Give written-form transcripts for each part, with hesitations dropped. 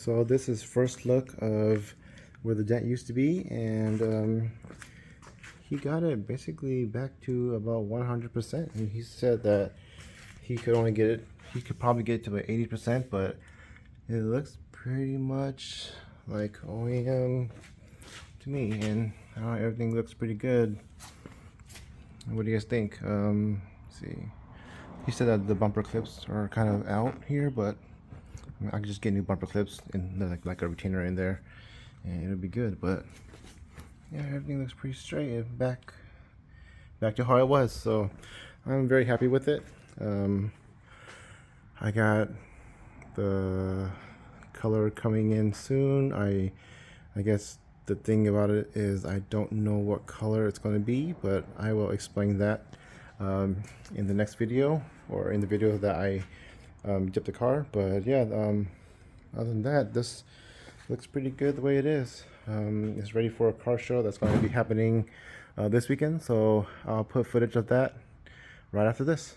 So this is first look of where the dent used to be, and he got it basically back to about 100%. And he said that he could only get it, he could probably get it to about 80%, but it looks pretty much like OEM to me, and everything looks pretty good. What do you guys think? Let's see. He said that the bumper clips are kind of out here, but I could just get new bumper clips and like a retainer in there, and it'll be good. But yeah, everything looks pretty straight and back to how it was. So I'm very happy with it. I got the color coming in soon. I guess the thing about it is I don't know what color it's going to be, but I will explain that in the next video, or in the video that I dip the car. But yeah, other than that, this looks pretty good the way it is. It's ready for a car show that's going to be happening this weekend, so I'll put footage of that right after this.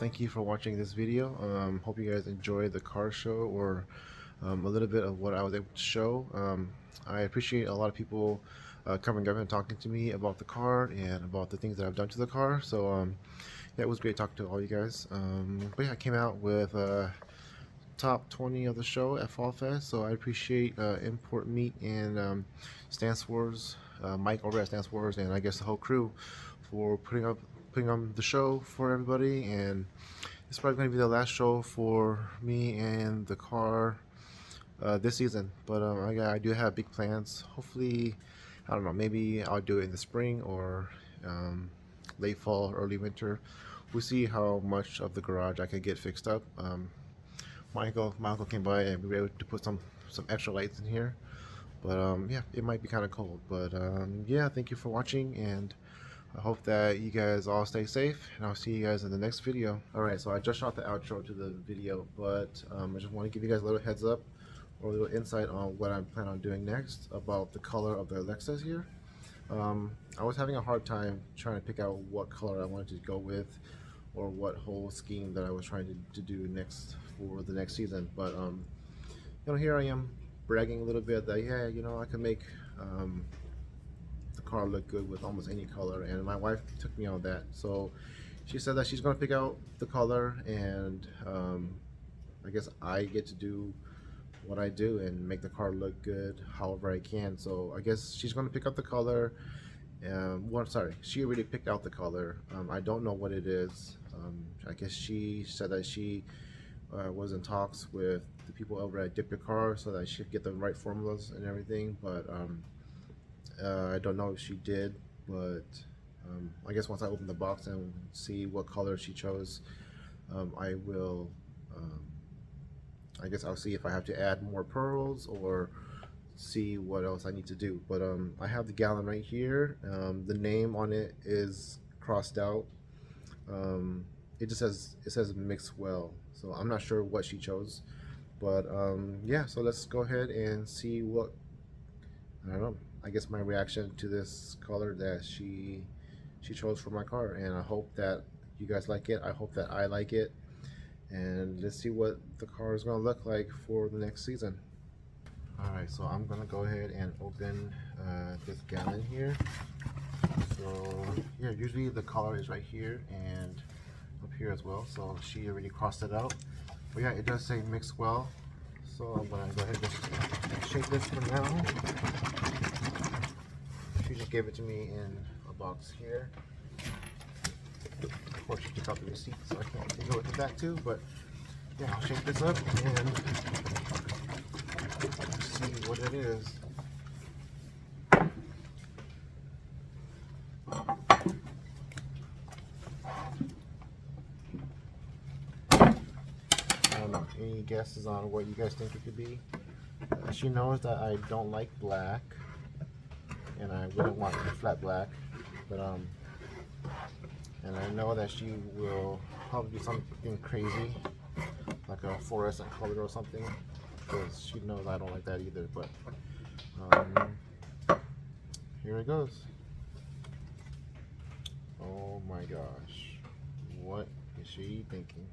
thank you for watching this video. Hope you guys enjoyed the car show, or a little bit of what I was able to show. I appreciate a lot of people coming up and talking to me about the car and about the things that I've done to the car. So yeah, it was great talking to all you guys. But yeah, I came out with top 20 of the show at Fall Fest, so I appreciate Import Meat and Stance Wars, Mike over at Stance Wars, and I guess the whole crew for putting on the show for everybody. And it's probably going to be the last show for me and the car this season, but I do have big plans. Hopefully, I don't know, maybe I'll do it in the spring or late fall, early winter. We'll see how much of the garage I can get fixed up. My uncle came by and we were able to put some extra lights in here, but yeah, it might be kind of cold. But yeah, thank you for watching, and I hope that you guys all stay safe, and I'll see you guys in the next video. Alright, so I just shot the outro to the video, but I just want to give you guys a little heads up or a little insight on what I plan on doing next about the color of the Lexus here. I was having a hard time trying to pick out what color I wanted to go with, or what whole scheme that I was trying to do next for the next season. But you know, here I am bragging a little bit that, yeah, you know, I can make the car look good with almost any color, and my wife took me on that. So she said that she's going to pick out the color, and I guess I get to do what I do and make the car look good however I can. So I guess she's going to pick out the color. Well, sorry, she already picked out the color. I don't know what it is. I guess she said that she was in talks with the people over at Dip Your Car so that she could get the right formulas and everything, but I don't know if she did. But I guess once I open the box and see what color she chose, I will I guess I'll see if I have to add more pearls or see what else I need to do. But I have the gallon right here. The name on it is crossed out. It just says mix well, so I'm not sure what she chose. But yeah, so let's go ahead and see what, I don't know, I guess my reaction to this color that she chose for my car. And I hope that you guys like it. I hope that I like it, and let's see what the car is going to look like for the next season. Alright, so I'm going to go ahead and open this gallon here. So yeah, usually the color is right here and up here as well, so she already crossed it out. But yeah, it does say mix well, so I'm going to go ahead and just shake this for now. She just gave it to me in a box here. Of course, she took out the receipt, so I can't take it with that too. But yeah, I'll shake this up and see what it is. I don't know, any guesses on what you guys think it could be? She knows that I don't like black, and I wouldn't want flat black, but and I know that she will probably do something crazy, like a fluorescent color or something, because she knows I don't like that either. But here it goes. Oh my gosh, what is she thinking?